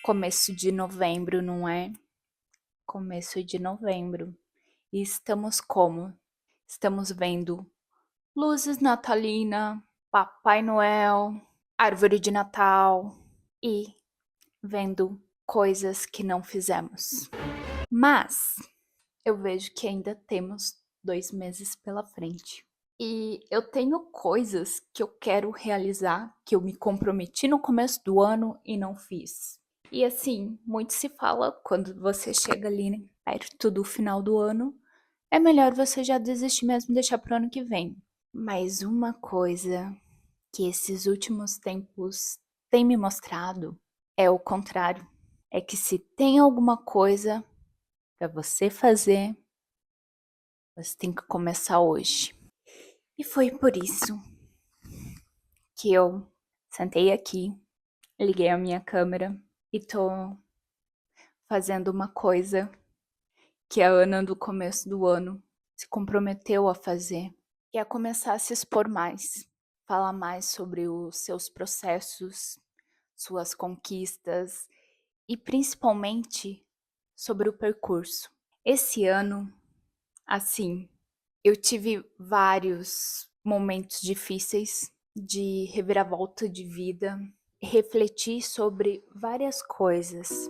Começo de novembro, não é? Começo de novembro. E estamos como? Estamos vendo luzes natalina, Papai Noel, árvore de Natal e vendo coisas que não fizemos. Mas eu vejo que ainda temos 2 meses pela frente. E eu tenho coisas que eu quero realizar, que eu me comprometi no começo do ano e não fiz. E assim, muito se fala quando você chega ali, né, perto do final do ano, é melhor você já desistir mesmo e deixar pro ano que vem. Mas uma coisa que esses últimos tempos tem me mostrado é o contrário. É que se tem alguma coisa para você fazer, você tem que começar hoje. E foi por isso que eu sentei aqui, liguei a minha câmera e tô fazendo uma coisa que a Ana do começo do ano se comprometeu a fazer, que é começar a se expor mais, falar mais sobre os seus processos, suas conquistas e principalmente sobre o percurso. Esse ano, assim, eu tive vários momentos difíceis de reviravolta de vida, refleti sobre várias coisas.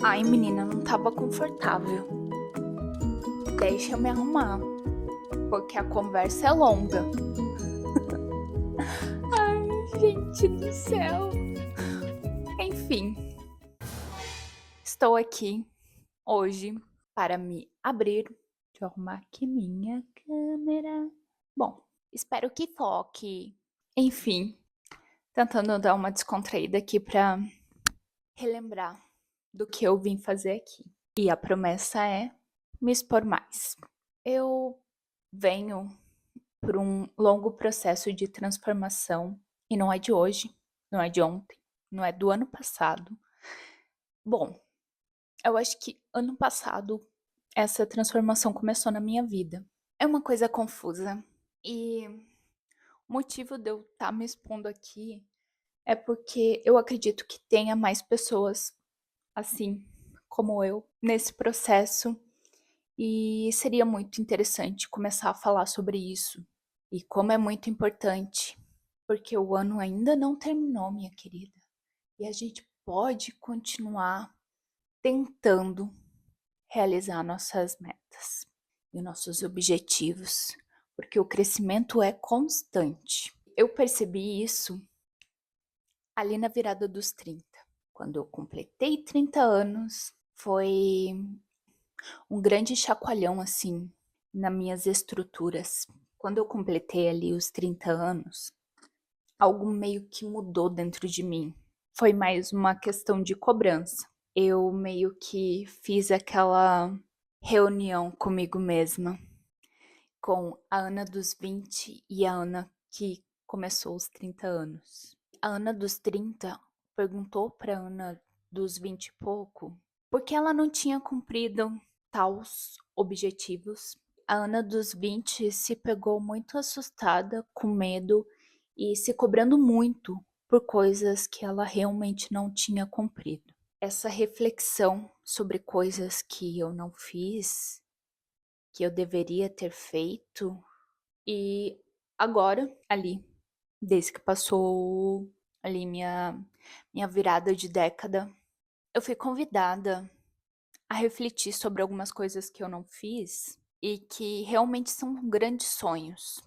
Ai, menina, não tava confortável. Deixa eu me arrumar, porque a conversa é longa. Ai, gente do céu. Enfim, estou aqui hoje para me abrir. Deixa eu arrumar aqui minha câmera. Bom, espero que foque. Enfim, tentando dar uma descontraída aqui para relembrar do que eu vim fazer aqui. E a promessa é me expor mais. Eu venho por um longo processo de transformação e não é de hoje, não é de ontem, não é do ano passado. Bom, eu acho que ano passado essa transformação começou na minha vida. É uma coisa confusa e o motivo de eu estar me expondo aqui é porque eu acredito que tenha mais pessoas assim como eu nesse processo e seria muito interessante começar a falar sobre isso e como é muito importante, porque o ano ainda não terminou, minha querida, e a gente pode continuar tentando realizar nossas metas e nossos objetivos, porque o crescimento é constante. Eu percebi isso ali na virada dos 30. Quando eu completei 30 anos, foi um grande chacoalhão assim nas minhas estruturas. Quando eu completei ali os 30 anos, algo meio que mudou dentro de mim. Foi mais uma questão de cobrança. Eu meio que fiz aquela reunião comigo mesma, com a Ana dos 20 e a Ana que começou os 30 anos. A Ana dos 30 perguntou para a Ana dos 20 e pouco por que ela não tinha cumprido tais objetivos. A Ana dos 20 se pegou muito assustada, com medo e se cobrando muito por coisas que ela realmente não tinha cumprido. Essa reflexão sobre coisas que eu não fiz, que eu deveria ter feito, e agora, ali, desde que passou ali minha virada de década, eu fui convidada a refletir sobre algumas coisas que eu não fiz e que realmente são grandes sonhos.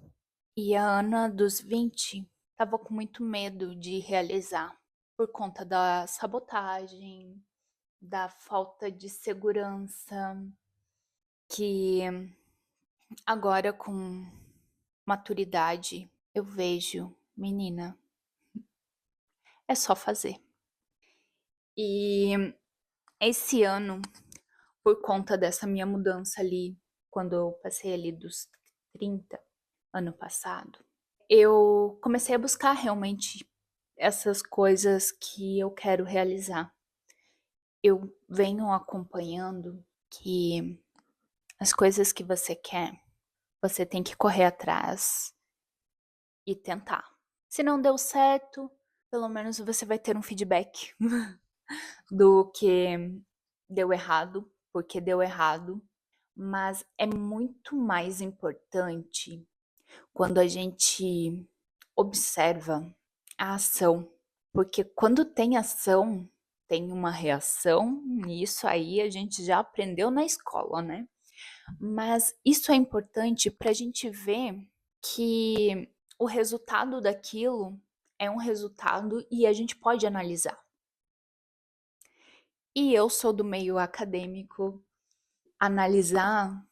E a Ana dos 20 estava com muito medo de realizar por conta da sabotagem, da falta de segurança, que agora com maturidade eu vejo, menina, é só fazer. E esse ano, por conta dessa minha mudança ali, quando eu passei ali dos 30, ano passado, eu comecei a buscar realmente essas coisas que eu quero realizar. Eu venho acompanhando que as coisas que você quer, você tem que correr atrás e tentar. Se não deu certo, pelo menos você vai ter um feedback do que deu errado, porque deu errado. Mas é muito mais importante quando a gente observa a ação, porque quando tem ação, tem uma reação, e isso aí a gente já aprendeu na escola, né? Mas isso é importante para a gente ver que o resultado daquilo é um resultado e a gente pode analisar. E eu sou do meio acadêmico, analisar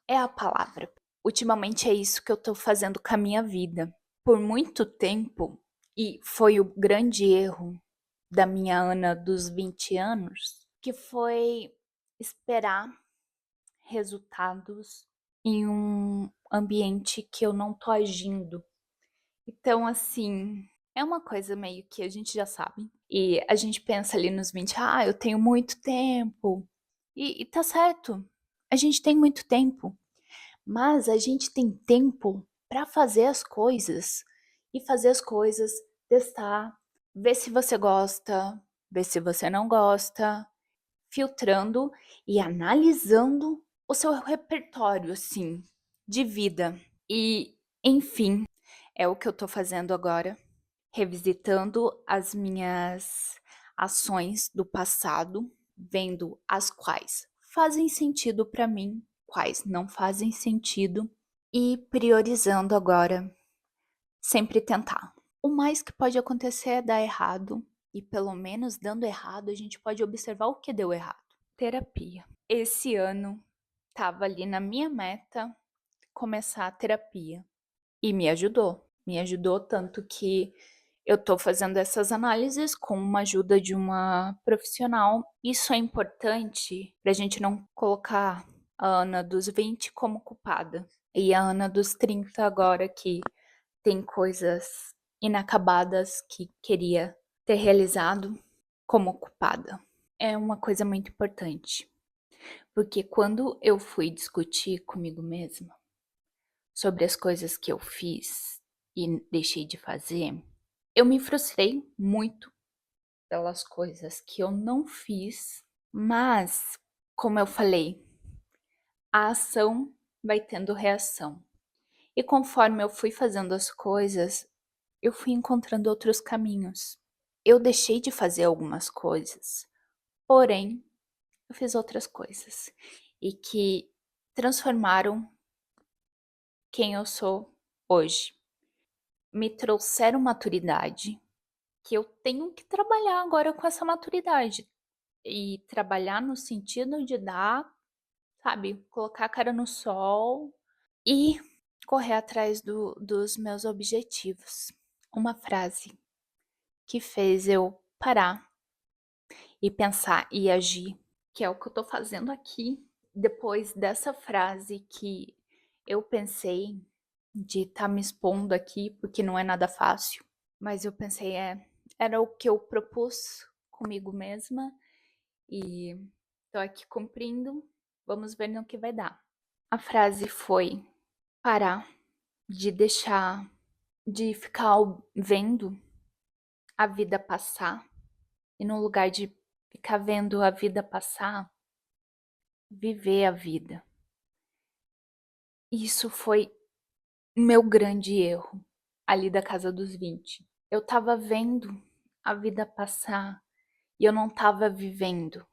é a palavra. Ultimamente é isso que eu tô fazendo com a minha vida. Por muito tempo, e foi o grande erro da minha Ana dos 20 anos, que foi esperar resultados em um ambiente que eu não tô agindo. Então, assim, é uma coisa meio que a gente já sabe. E a gente pensa ali nos 20, eu tenho muito tempo. E tá certo, a gente tem muito tempo. Mas a gente tem tempo para fazer as coisas. E fazer as coisas, testar, ver se você gosta, ver se você não gosta, filtrando e analisando o seu repertório, assim, de vida. E, enfim, é o que eu tô fazendo agora, revisitando as minhas ações do passado, vendo as quais fazem sentido para mim, quais não fazem sentido e priorizando agora, sempre tentar. O mais que pode acontecer é dar errado, e pelo menos dando errado, a gente pode observar o que deu errado. Terapia. Esse ano estava ali na minha meta começar a terapia e me ajudou. Me ajudou tanto que eu tô fazendo essas análises com uma ajuda de uma profissional. Isso é importante pra gente não colocar a Ana dos 20 como culpada e a Ana dos 30 agora que tem coisas inacabadas que queria ter realizado como culpada. É uma coisa muito importante, porque quando eu fui discutir comigo mesma sobre as coisas que eu fiz e deixei de fazer, eu me frustrei muito pelas coisas que eu não fiz, mas, como eu falei, a ação vai tendo reação. E conforme eu fui fazendo as coisas, eu fui encontrando outros caminhos. Eu deixei de fazer algumas coisas, porém, eu fiz outras coisas e que transformaram quem eu sou hoje. Me trouxeram maturidade, que eu tenho que trabalhar agora com essa maturidade. E trabalhar no sentido de dar, sabe, colocar a cara no sol e correr atrás dos meus objetivos. Uma frase que fez eu parar e pensar e agir, que é o que eu tô fazendo aqui. Depois dessa frase que eu pensei de estar me expondo aqui, porque não é nada fácil, mas eu pensei, era o que eu propus comigo mesma e tô aqui cumprindo, vamos ver no que vai dar. A frase foi parar de deixar, de ficar vendo a vida passar e no lugar de ficar vendo a vida passar, viver a vida. Isso foi meu grande erro ali da casa dos 20. Eu tava vendo a vida passar e eu não tava vivendo.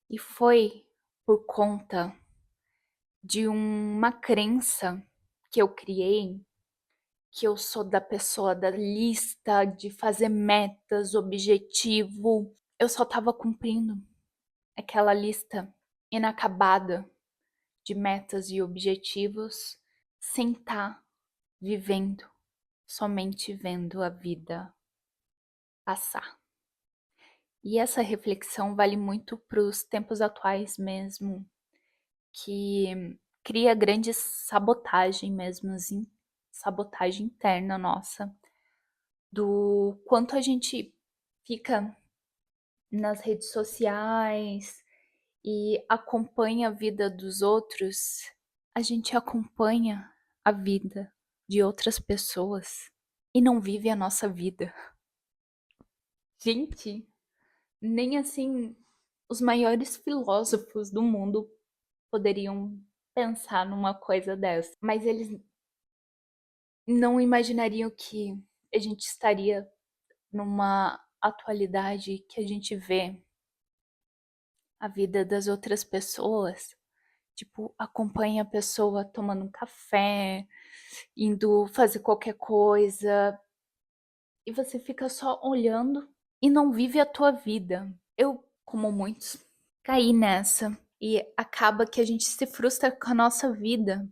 E foi por conta de uma crença que eu criei, que eu sou da pessoa da lista, de fazer metas, objetivo. Eu só tava cumprindo aquela lista inacabada de metas e objetivos sem estar vivendo, somente vendo a vida passar. E essa reflexão vale muito para os tempos atuais mesmo, que cria grande sabotagem mesmo, assim, sabotagem interna nossa, do quanto a gente fica nas redes sociais e acompanha a vida dos outros, a gente acompanha a vida de outras pessoas e não vive a nossa vida. Gente, nem assim os maiores filósofos do mundo poderiam pensar numa coisa dessa. Mas eles não imaginariam que a gente estaria numa atualidade que a gente vê a vida das outras pessoas. Tipo, acompanha a pessoa tomando um café, indo fazer qualquer coisa, e você fica só olhando e não vive a tua vida. Eu, como muitos, caí nessa e acaba que a gente se frustra com a nossa vida.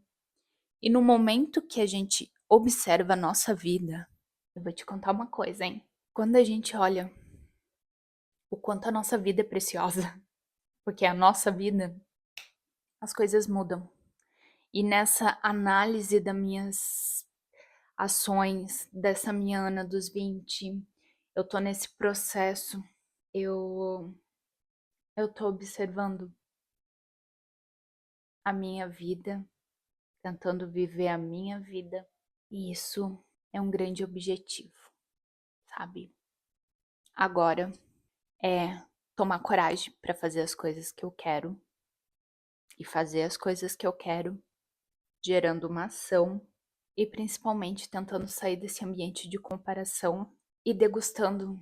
E no momento que a gente observa a nossa vida, eu vou te contar uma coisa, hein? Quando a gente olha o quanto a nossa vida é preciosa, porque é a nossa vida, as coisas mudam. E nessa análise das minhas ações, dessa minha Ana dos 20, eu tô nesse processo, eu, eu tô observando a minha vida, tentando viver a minha vida, e isso é um grande objetivo, sabe? Agora é tomar coragem para fazer as coisas que eu quero e fazer as coisas que eu quero, gerando uma ação e principalmente tentando sair desse ambiente de comparação e degustando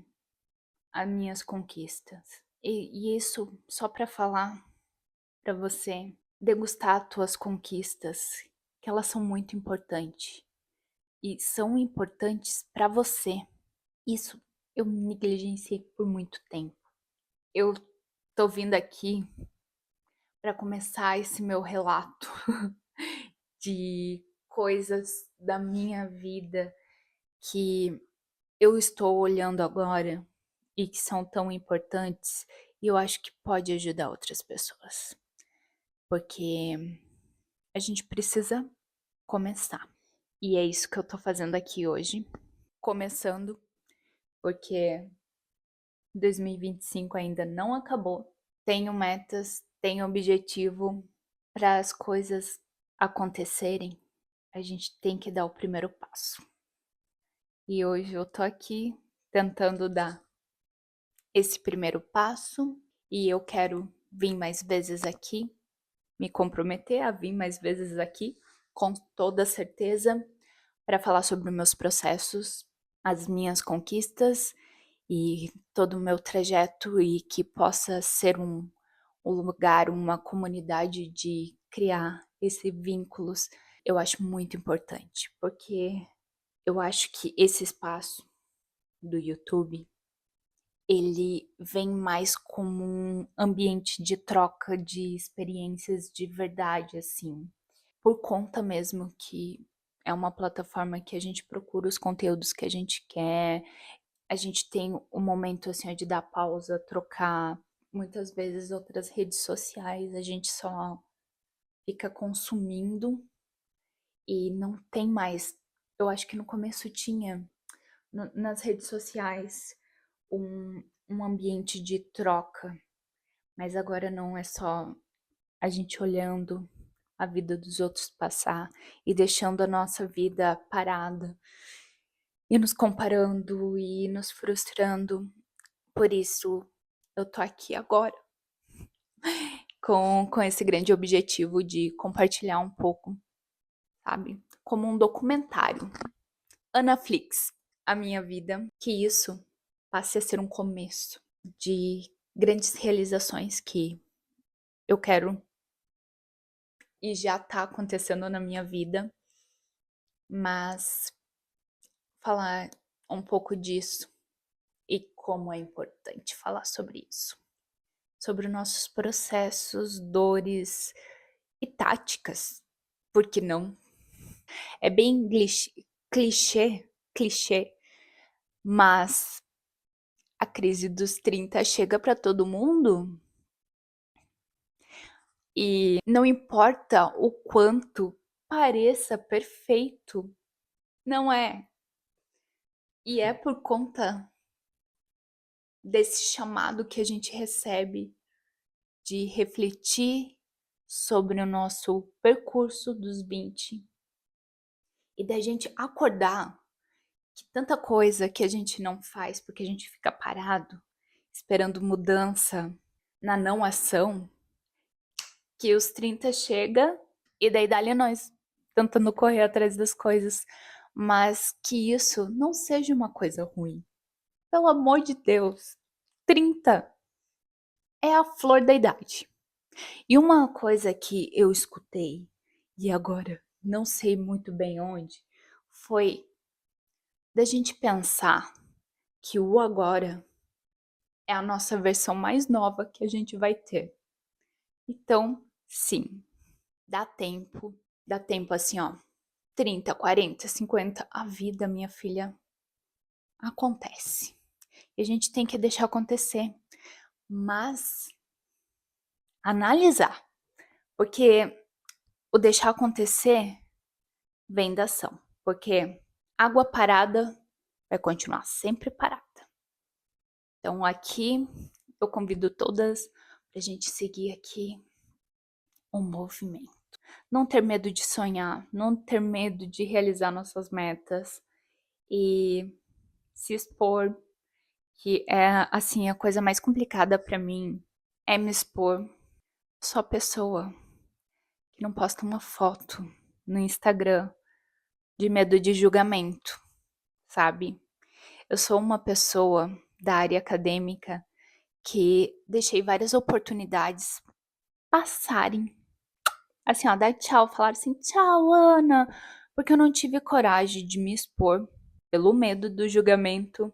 as minhas conquistas. E isso só para falar para você degustar as tuas conquistas, que elas são muito importantes e são importantes para você. Isso eu me negligenciei por muito tempo. Eu tô vindo aqui para começar esse meu relato de coisas da minha vida que eu estou olhando agora e que são tão importantes e eu acho que pode ajudar outras pessoas. Porque a gente precisa começar. E é isso que eu tô fazendo aqui hoje. Começando porque 2025 ainda não acabou. Tenho metas, tenho objetivo. Para as coisas acontecerem, a gente tem que dar o primeiro passo. E hoje eu tô aqui tentando dar esse primeiro passo e eu quero vir mais vezes aqui, me comprometer a vir mais vezes aqui, com toda certeza, para falar sobre os meus processos, as minhas conquistas e todo o meu trajeto e que possa ser um lugar, uma comunidade de criar esses vínculos. Eu acho muito importante, porque eu acho que esse espaço do YouTube, ele vem mais como um ambiente de troca de experiências de verdade, assim, por conta mesmo que é uma plataforma que a gente procura os conteúdos que a gente quer, a gente tem um momento assim de dar pausa, trocar. Muitas vezes outras redes sociais a gente só fica consumindo e não tem mais. Eu acho que no começo tinha nas redes sociais um ambiente de troca, mas agora não, é só a gente olhando a vida dos outros passar e deixando a nossa vida parada e nos comparando e nos frustrando. Por isso eu tô aqui agora com esse grande objetivo de compartilhar um pouco, sabe? Como um documentário. Anaflix, a minha vida, que isso passe a ser um começo de grandes realizações que eu quero e já tá acontecendo na minha vida, mas falar um pouco disso e como é importante falar sobre isso, sobre nossos processos, dores e táticas, por que não? É bem clichê, mas a crise dos 30 chega para todo mundo e não importa o quanto pareça perfeito, não é. E é por conta desse chamado que a gente recebe de refletir sobre o nosso percurso dos 20 e da gente acordar que tanta coisa que a gente não faz porque a gente fica parado, esperando mudança na não ação, que os 30 chega e daí dá-lhe nós, tentando correr atrás das coisas, mas que isso não seja uma coisa ruim. Pelo amor de Deus, 30 é a flor da idade. E uma coisa que eu escutei, e agora não sei muito bem onde, foi da gente pensar que o agora é a nossa versão mais nova que a gente vai ter. Então, sim, dá tempo assim, ó, 30, 40, 50, a vida, minha filha, acontece. E a gente tem que deixar acontecer, mas analisar, porque o deixar acontecer vem da ação, porque água parada vai continuar sempre parada. Então aqui eu convido todas pra gente seguir aqui um movimento. Não ter medo de sonhar, não ter medo de realizar nossas metas e se expor, que é assim a coisa mais complicada pra mim é me expor. Sou a pessoa que não posta uma foto no Instagram de medo de julgamento, sabe? Eu sou uma pessoa da área acadêmica que deixei várias oportunidades passarem. Assim, ó, dar tchau, falar assim, tchau, Ana, porque eu não tive coragem de me expor pelo medo do julgamento.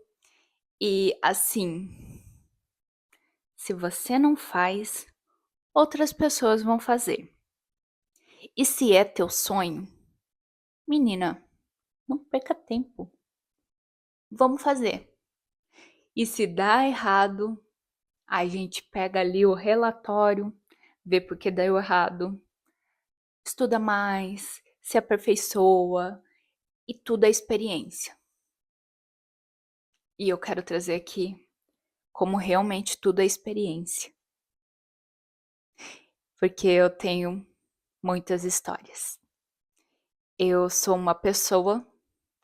E assim, se você não faz, outras pessoas vão fazer. E se é teu sonho, menina, não perca tempo. Vamos fazer. E se dá errado, a gente pega ali o relatório, vê por que deu errado, estuda mais, se aperfeiçoa e tudo é experiência. E eu quero trazer aqui como realmente tudo é experiência. Porque eu tenho muitas histórias. Eu sou uma pessoa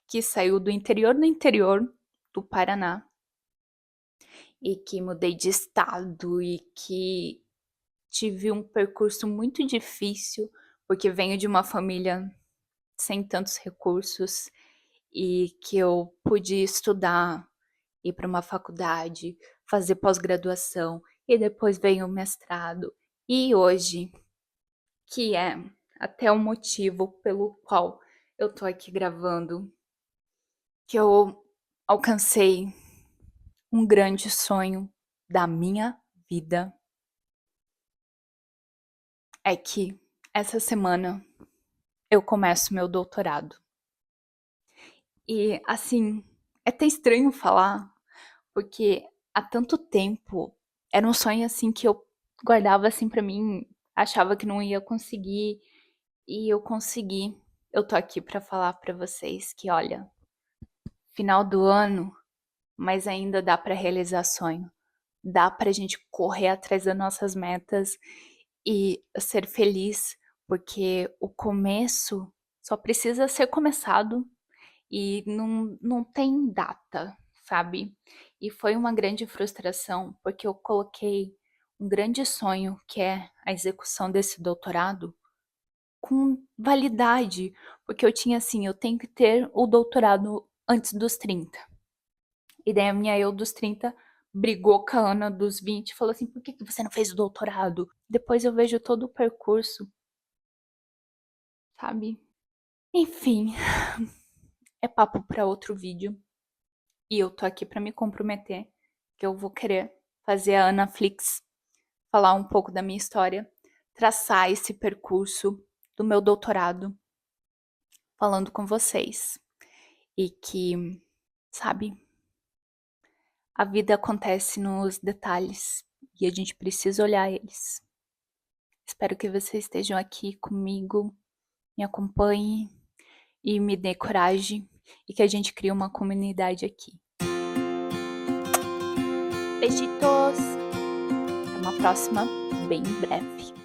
que saiu do interior do Paraná e que mudei de estado e que tive um percurso muito difícil, porque venho de uma família sem tantos recursos e que eu pude estudar, ir para uma faculdade, fazer pós-graduação e depois veio o mestrado. E hoje, que é até o motivo pelo qual eu tô aqui gravando, que eu alcancei um grande sonho da minha vida, é que essa semana eu começo meu doutorado. E assim, é até estranho falar, porque há tanto tempo era um sonho assim que eu guardava assim pra mim, achava que não ia conseguir e eu consegui. Eu tô aqui pra falar pra vocês que, olha, final do ano, mas ainda dá pra realizar sonho. Dá pra gente correr atrás das nossas metas e ser feliz, porque o começo só precisa ser começado e não tem data, sabe? E foi uma grande frustração, porque eu coloquei um grande sonho, que é a execução desse doutorado, com validade, porque eu tinha assim, eu tenho que ter o doutorado antes dos 30. E daí a minha eu dos 30 brigou com a Ana dos 20 e falou assim, por que você não fez o doutorado? Depois eu vejo todo o percurso, sabe? Enfim, é papo para outro vídeo. E eu tô aqui para me comprometer, que eu vou querer fazer a Ana Flix falar um pouco da minha história, traçar esse percurso do meu doutorado, falando com vocês. E que, sabe, a vida acontece nos detalhes e a gente precisa olhar eles. Espero que vocês estejam aqui comigo, me acompanhem e me dê coragem e que a gente crie uma comunidade aqui. Beijitos! Até uma próxima, bem breve.